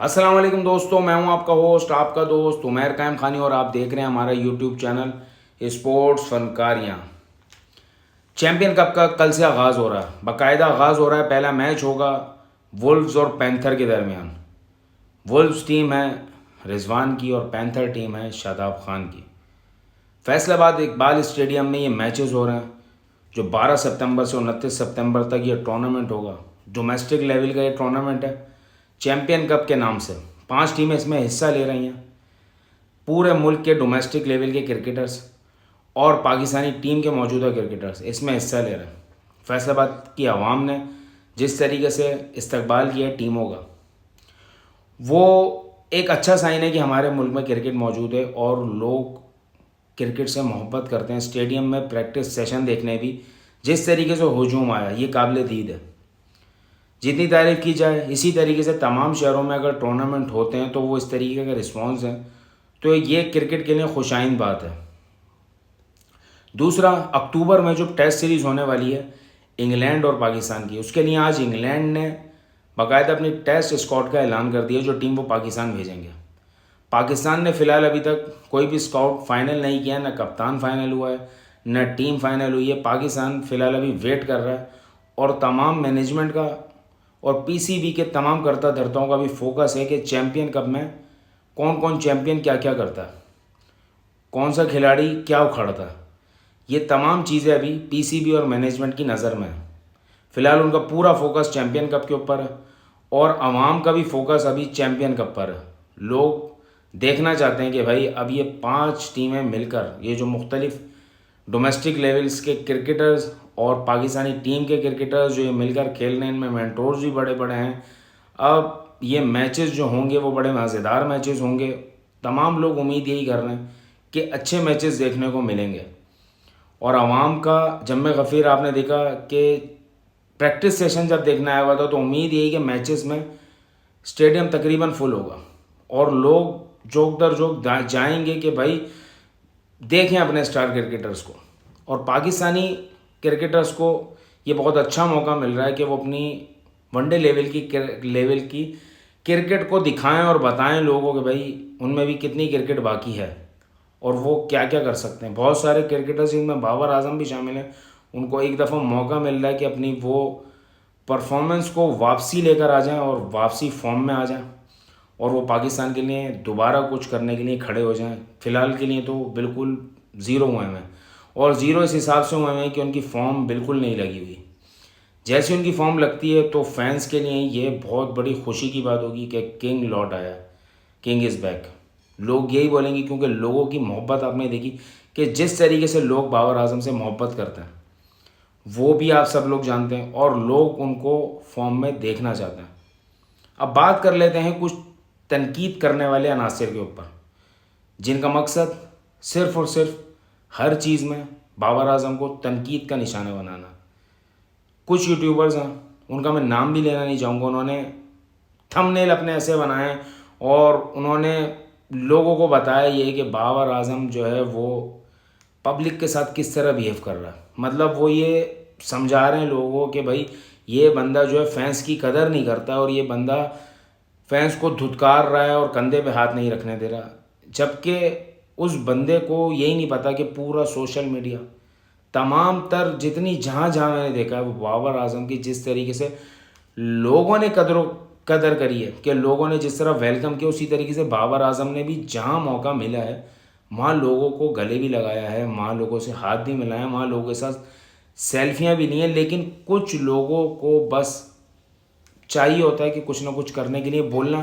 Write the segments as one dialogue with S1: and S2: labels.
S1: السلام علیکم دوستوں، میں ہوں آپ کا ہوسٹ، آپ کا دوست عمیر قائم خانی، اور آپ دیکھ رہے ہیں ہمارا یوٹیوب چینل اسپورٹس فنکاریاں۔ چیمپئن کپ کا کل سے آغاز ہو رہا ہے، باقاعدہ آغاز ہو رہا ہے۔ پہلا میچ ہوگا وولفز اور پینتھر کے درمیان۔ وولفز ٹیم ہے رضوان کی اور پینتھر ٹیم ہے شاداب خان کی۔ فیصل آباد اقبال اسٹیڈیم میں یہ میچز ہو رہے ہیں، جو 12 ستمبر سے 29 ستمبر تک یہ ٹورنامنٹ ہوگا۔ ڈومیسٹک لیول کا یہ ٹورنامنٹ ہے چیمپئن کپ کے نام سے۔ 5 ٹیمیں اس میں حصہ لے رہی ہیں۔ پورے ملک کے ڈومیسٹک لیول کے کرکٹرز اور پاکستانی ٹیم کے موجودہ کرکٹرز اس میں حصہ لے رہے ہیں۔ فیصل آباد کی عوام نے جس طریقے سے استقبال کیا ہے ٹیموں کا، وہ ایک اچھا سائن ہے کہ ہمارے ملک میں کرکٹ موجود ہے اور لوگ کرکٹ سے محبت کرتے ہیں۔ اسٹیڈیم میں پریکٹس سیشن دیکھنے بھی جس طریقے سے ہجوم آیا، یہ قابل دید ہے۔ جتنی تعریف کی جائے اسی طریقے سے تمام شہروں میں اگر ٹورنامنٹ ہوتے ہیں تو وہ اس طریقے کا رسپانس ہے، تو یہ کرکٹ کے لیے خوش آئند بات ہے۔ دوسرا، اکتوبر میں جو ٹیسٹ سیریز ہونے والی ہے انگلینڈ اور پاکستان کی، اس کے لیے آج انگلینڈ نے باقاعدہ اپنی ٹیسٹ اسکواڈ کا اعلان کر دیا جو ٹیم وہ پاکستان بھیجیں گے۔ پاکستان نے فی الحال ابھی تک کوئی بھی اسکواڈ فائنل نہیں کیا، نہ کپتان فائنل ہوا ہے نہ ٹیم فائنل ہوئی ہے۔ پاکستان فی الحال ابھی ویٹ کر رہا ہے، اور تمام مینجمنٹ کا اور پی سی بی کے تمام کرتا دھرتاؤں کا بھی فوکس ہے کہ چیمپئن کپ میں کون کون چیمپئن کیا کیا کرتا ہے، کون سا کھلاڑی کیا اکھاڑتا ہے، یہ تمام چیزیں ابھی پی سی بی اور مینجمنٹ کی نظر میں ہیں۔ فی الحال ان کا پورا فوکس چیمپئن کپ کے اوپر ہے، اور عوام کا بھی فوکس ابھی چیمپئن کپ پر ہے۔ لوگ دیکھنا چاہتے ہیں کہ بھائی اب یہ 5 ٹیمیں مل کر، یہ جو مختلف ڈومیسٹک لیولز کے کرکٹرز اور پاکستانی ٹیم کے کرکٹرز جو یہ مل کر کھیل رہے ہیں، ان میں مینٹورز بھی بڑے بڑے ہیں۔ اب یہ میچز جو ہوں گے وہ بڑے مزیدار میچز ہوں گے۔ تمام لوگ امید یہی کر رہے ہیں کہ اچھے میچز دیکھنے کو ملیں گے، اور عوام کا جم غفیر آپ نے دیکھا کہ پریکٹس سیشن جب دیکھنا آیا ہوا تھا تو امید یہی کہ میچز میں اسٹیڈیم تقریباً فل ہوگا، اور لوگ جوک در جوک جائیں گے کہ بھائی دیکھیں اپنے اسٹار کرکٹرز کو۔ اور پاکستانی کرکٹرز کو یہ بہت اچھا موقع مل رہا ہے کہ وہ اپنی ون ڈے لیول کی کرکٹ کو دکھائیں اور بتائیں لوگوں کہ بھائی ان میں بھی کتنی کرکٹ باقی ہے اور وہ کیا کیا کر سکتے ہیں۔ بہت سارے کرکٹرز جن میں بابر اعظم بھی شامل ہیں، ان کو ایک دفعہ موقع مل رہا ہے کہ اپنی وہ پرفارمنس کو واپسی لے کر آ جائیں اور واپسی فارم میں آ جائیں، اور وہ پاکستان کے لیے دوبارہ کچھ کرنے کے لیے کھڑے ہو جائیں۔ فی الحال کے لیے تو بالکل زیرو ہوئے ہیں، اور زیرو اس حساب سے ہوئے ہیں کہ ان کی فارم بالکل نہیں لگی ہوئی۔ جیسے ان کی فارم لگتی ہے تو فینس کے لیے یہ بہت بڑی خوشی کی بات ہوگی کہ کنگ لوٹ آیا، کنگ از بیک۔ لوگ یہی بولیں گے کیونکہ لوگوں کی محبت آپ نے دیکھی کہ جس طریقے سے لوگ بابر اعظم سے محبت کرتے ہیں وہ بھی آپ سب لوگ جانتے ہیں، اور لوگ ان کو فارم میں دیکھنا چاہتے ہیں۔ اب بات کر لیتے ہیں کچھ تنقید کرنے والے عناصر کے اوپر، جن کا مقصد صرف اور صرف ہر چیز میں بابر اعظم کو تنقید کا نشانہ بنانا۔ کچھ یوٹیوبرز ہیں، ان کا میں نام بھی لینا نہیں چاہوں گا، انہوں نے تھم نیل اپنے ایسے بنائے اور انہوں نے لوگوں کو بتایا یہ کہ بابر اعظم جو ہے وہ پبلک کے ساتھ کس طرح بیہیو کر رہا ہے۔ مطلب وہ یہ سمجھا رہے ہیں لوگوں کو کہ بھائی یہ بندہ جو ہے فینس کی قدر نہیں کرتا، اور یہ بندہ فینس کو دھتکار رہا ہے اور کندھے پہ ہاتھ نہیں رکھنے دے رہا، جبکہ اس بندے کو یہی نہیں پتا کہ پورا سوشل میڈیا تمام تر جتنی جہاں میں نے دیکھا ہے وہ بابر اعظم کی جس طریقے سے لوگوں نے قدر کری ہے، کہ لوگوں نے جس طرح ویلکم کیا، اسی طریقے سے بابر اعظم نے بھی جہاں موقع ملا ہے وہاں لوگوں کو گلے بھی لگایا ہے، وہاں لوگوں سے ہاتھ بھی ملایا، وہاں لوگوں کے ساتھ سیلفیاں بھی لی ہیں۔ لیکن کچھ لوگوں کو بس چاہیے ہوتا ہے کہ کچھ نہ کچھ کرنے کے لیے بولنا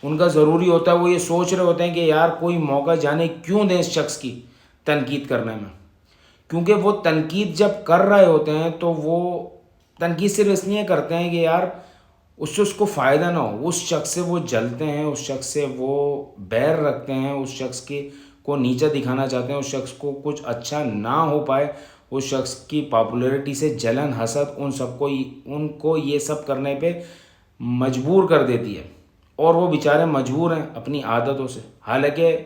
S1: ان کا ضروری ہوتا ہے۔ وہ یہ سوچ رہے ہوتے ہیں کہ یار کوئی موقع جانے کیوں دیں اس شخص کی تنقید کرنے میں، کیونکہ وہ تنقید جب کر رہے ہوتے ہیں تو وہ تنقید صرف اس لیے کرتے ہیں کہ یار اس سے اس کو فائدہ نہ ہو، اس شخص سے وہ جلتے ہیں، اس شخص سے وہ بیر رکھتے ہیں، اس شخص کو نیچا دکھانا چاہتے ہیں، اس شخص کو کچھ اچھا نہ ہو پائے، اس شخص کی پاپولیرٹی سے جلن حسد ان کو یہ سب کرنے پہ مجبور کر دیتی ہے، اور وہ بیچارے مجبور ہیں اپنی عادتوں سے۔ حالانکہ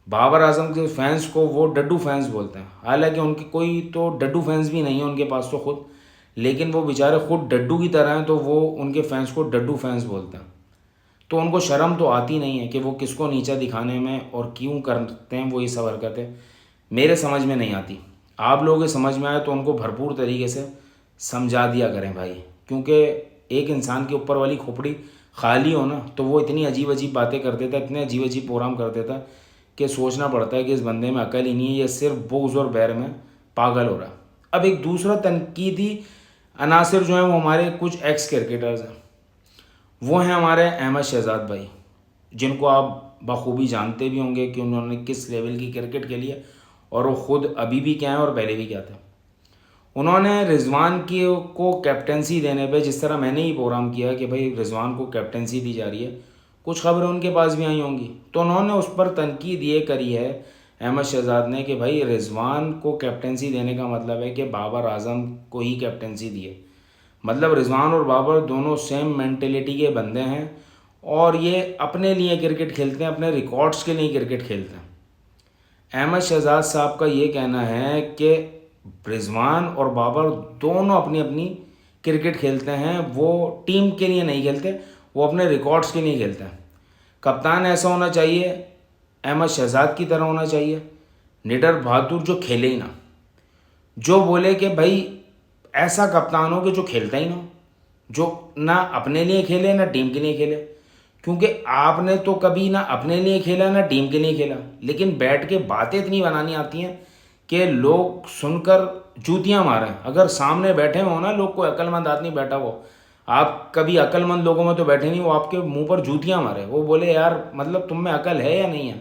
S1: بابر اعظم کے فینس کو وہ ڈڈو فینس بولتے ہیں، حالانکہ ان کے کوئی تو ڈڈو فینس بھی نہیں ہیں ان کے پاس تو خود، لیکن وہ بیچارے خود ڈڈو کی طرح ہیں تو وہ ان کے فینس کو ڈڈو فینس بولتے ہیں۔ تو ان کو شرم تو آتی نہیں ہے کہ وہ کس کو نیچا دکھانے میں اور کیوں کرتے ہیں وہ یہ سب حرکتیں. میرے سمجھ میں نہیں آتی. آپ لوگوں کے سمجھ میں آئے تو ان کو بھرپور طریقے سے سمجھا دیا کریں بھائی، کیونکہ ایک انسان کے اوپر والی کھوپڑی خالی ہو نا تو وہ اتنی عجیب عجیب باتیں کر دیتا، اتنے عجیب عجیب پروگرام کر دیتا کہ سوچنا پڑتا ہے کہ اس بندے میں عقل ہی نہیں ہے، یہ صرف بغض اور بیر میں پاگل ہو رہا ہے. اب ایک دوسرا تنقیدی عناصر جو ہیں وہ ہمارے کچھ ایکس کرکٹرز ہیں. وہ ہیں ہمارے احمد شہزاد بھائی، جن کو آپ بخوبی جانتے بھی ہوں گے کہ انہوں نے کس لیول کی کرکٹ کھیلی ہے اور وہ خود ابھی بھی کیا ہیں اور پہلے بھی کیا تھے. انہوں نے رضوان کو کیپٹنسی دینے پہ، جس طرح میں نے ہی پروگرام کیا کہ بھائی رضوان کو کیپٹنسی دی جا رہی ہے، کچھ خبریں ان کے پاس بھی آئی ہوں گی، تو انہوں نے اس پر تنقید یہ کری ہے احمد شہزاد نے کہ بھائی رضوان کو کیپٹنسی دینے کا مطلب ہے کہ بابر اعظم کو ہی کیپٹنسی دیے. مطلب رضوان اور بابر دونوں سیم مینٹلٹی کے بندے ہیں اور یہ اپنے لیے کرکٹ کھیلتے ہیں، اپنے ریکارڈز کے لیے کرکٹ کھیلتے ہیں. احمد شہزاد صاحب کا یہ کہنا ہے کہ رضوان اور بابر دونوں اپنی اپنی کرکٹ کھیلتے ہیں، وہ ٹیم کے لیے نہیں کھیلتے، وہ اپنے ریکارڈز کے لیے کھیلتے ہیں. کپتان ایسا ہونا چاہیے، احمد شہزاد کی طرح ہونا چاہیے، نڈر بہادر جو کھیلے ہی نہ، جو بولے کہ بھائی ایسا کپتان ہو کہ جو کھیلتا ہی نہ ہو، جو نہ اپنے لیے کھیلے نہ ٹیم کے لیے کھیلے. کیونکہ آپ نے تو کبھی نہ اپنے لیے کھیلا نہ ٹیم کے لیے کھیلا، لیکن بیٹھ کے باتیں اتنی بنانی آتی ہیں کہ لوگ سن کر جوتیاں ماریں. اگر سامنے بیٹھے ہوں نا لوگ، کوئی عقل مند آدمی بیٹھا ہو، آپ کبھی عقل مند لوگوں میں تو بیٹھے نہیں، وہ آپ کے منہ پر جوتیاں مارے، وہ بولے یار مطلب تم میں عقل ہے یا نہیں ہے.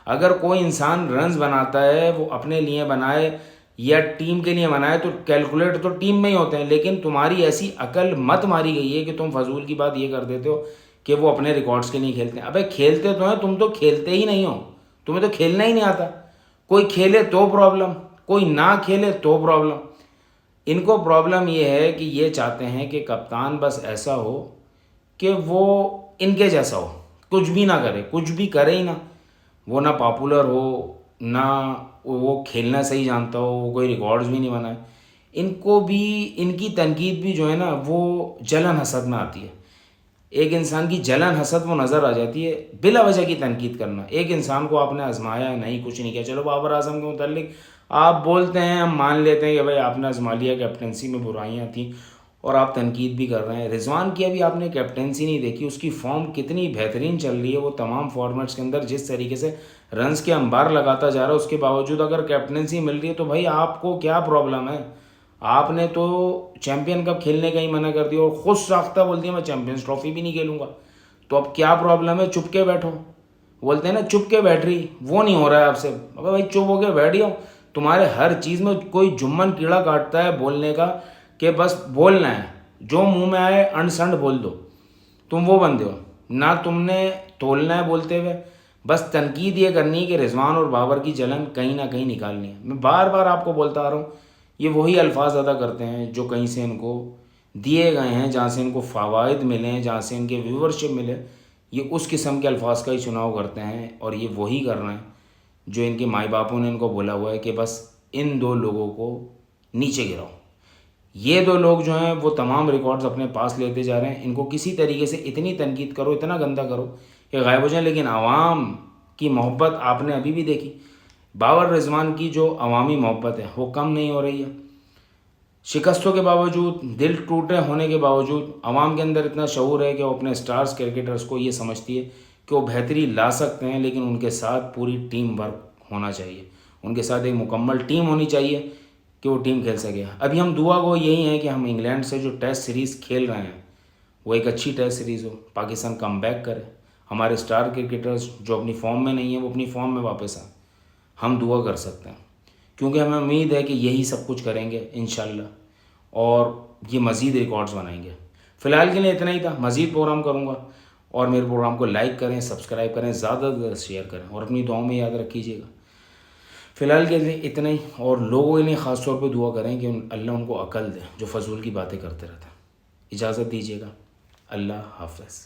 S1: اگر کوئی انسان رنز بناتا ہے وہ اپنے لیے بنائے یا ٹیم کے لیے بنائے تو کیلکولیٹ تو ٹیم میں ہی ہوتے ہیں، لیکن تمہاری ایسی عقل مت ماری گئی ہے کہ تم فضول کی بات یہ کر دیتے ہو کہ وہ اپنے ریکارڈز کے لیے کھیلتے ہیں. ابے کھیلتے تو ہیں، تم تو کھیلتے ہی نہیں ہو، تمہیں تو کھیلنا ہی نہیں آتا. کوئی کھیلے تو پرابلم، کوئی نہ کھیلے تو پرابلم. ان کو پرابلم یہ ہے کہ یہ چاہتے ہیں کہ کپتان بس ایسا ہو کہ وہ ان کے جیسا ہو، کچھ بھی نہ کرے، کچھ بھی کرے ہی نہ، وہ نہ پاپولر ہو، نہ وہ کھیلنا صحیح جانتا ہو، وہ کوئی ریکارڈز بھی نہیں بنائے. ان کو بھی، ان کی تنقید بھی جو ہے نا وہ جلن حسد میں آتی ہے. ایک انسان کی جلن حسد وہ نظر آ جاتی ہے، بلا وجہ کی تنقید کرنا. ایک انسان کو آپ نے آزمایا نہیں، کچھ نہیں کیا، چلو بابر اعظم کے متعلق آپ بولتے ہیں، ہم مان لیتے ہیں کہ بھائی آپ نے آزما لیا، کیپٹنسی میں برائیاں تھیں اور آپ تنقید بھی کر رہے ہیں. رضوان کی ابھی آپ نے کیپٹنسی نہیں دیکھی، اس کی فارم کتنی بہترین چل رہی ہے. وہ تمام فارمیٹس کے اندر جس طریقے سے رنز کے انبار لگاتا جا رہا ہے، اس کے باوجود اگر کیپٹنسی مل رہی ہے تو بھائی آپ کو کیا پرابلم ہے؟ آپ نے تو چیمپئن کپ کھیلنے کا ہی منع کر دیا اور خود ساختہ بول دیا میں چیمپئنز ٹرافی بھی نہیں کھیلوں گا. تو اب کیا پرابلم ہے؟ چپ کے بیٹھو. بولتے ہیں نا چپ کے بیٹھ رہی، وہ نہیں ہو رہا ہے آپ سے. ابے بھائی چپ ہو کے بیٹھ جاؤ. تمہارے ہر چیز میں کوئی جمن کیڑا کاٹتا ہے بولنے کا کہ بس بولنا ہے، جو منہ میں آئے انڈ سنڈ بول دو. تم وہ بندے ہو نہ، تم نے تولنا ہے بولتے ہوئے، بس تنقید یہ کرنی ہے کہ رضوان اور بابر کی جلن کہیں نہ کہیں نکالنی ہے. میں بار بار آپ کو بولتا آ رہا ہوں، یہ وہی الفاظ ادا کرتے ہیں جو کہیں سے ان کو دیے گئے ہیں، جہاں سے ان کو فوائد ملے ہیں، جہاں سے ان کے ویورشپ ملے. یہ اس قسم کے الفاظ کا ہی چناؤ کرتے ہیں اور یہ وہی کر رہے ہیں جو ان کے مائی باپوں نے ان کو بولا ہوا ہے کہ بس ان دو لوگوں کو نیچے گراؤ. یہ دو لوگ جو ہیں وہ تمام ریکارڈز اپنے پاس لیتے جا رہے ہیں. ان کو کسی طریقے سے اتنی تنقید کرو، اتنا گندا کرو کہ غائب ہو جائیں. لیکن عوام کی محبت آپ نے ابھی بھی دیکھی. بابر رضوان کی جو عوامی محبت ہے وہ کم نہیں ہو رہی ہے. شکستوں کے باوجود، دل ٹوٹے ہونے کے باوجود، عوام کے اندر اتنا شعور ہے کہ وہ اپنے سٹارز کرکٹرز کو یہ سمجھتی ہے کہ وہ بہتری لا سکتے ہیں، لیکن ان کے ساتھ پوری ٹیم ورک ہونا چاہیے، ان کے ساتھ ایک مکمل ٹیم ہونی چاہیے کہ وہ ٹیم کھیل سکے. ابھی ہم دعا گو یہی ہیں کہ ہم انگلینڈ سے جو ٹیسٹ سیریز کھیل رہے ہیں وہ ایک اچھی ٹیسٹ سیریز ہو، پاکستان کم بیک کرے، ہمارے سٹار کرکٹرز جو اپنی فارم میں نہیں ہیں وہ اپنی فارم میں واپس آئیں. ہم دعا کر سکتے ہیں کیونکہ ہمیں امید ہے کہ یہی سب کچھ کریں گے انشاءاللہ اور یہ مزید ریکارڈز بنائیں گے. فی الحال کے لیے اتنا ہی تھا. مزید پروگرام کروں گا اور میرے پروگرام کو لائک کریں، سبسکرائب کریں، زیادہ سے زیادہ شیئر کریں اور اپنی دعاؤں میں یاد رکھیے گا. فی الحال کے لیے اتنا ہی، اور لوگوں کے لیے خاص طور پہ دعا کریں کہ اللہ ان کو عقل دے جو فضول کی باتیں کرتے رہتے ہیں. اجازت دیجیے گا. اللہ حافظ.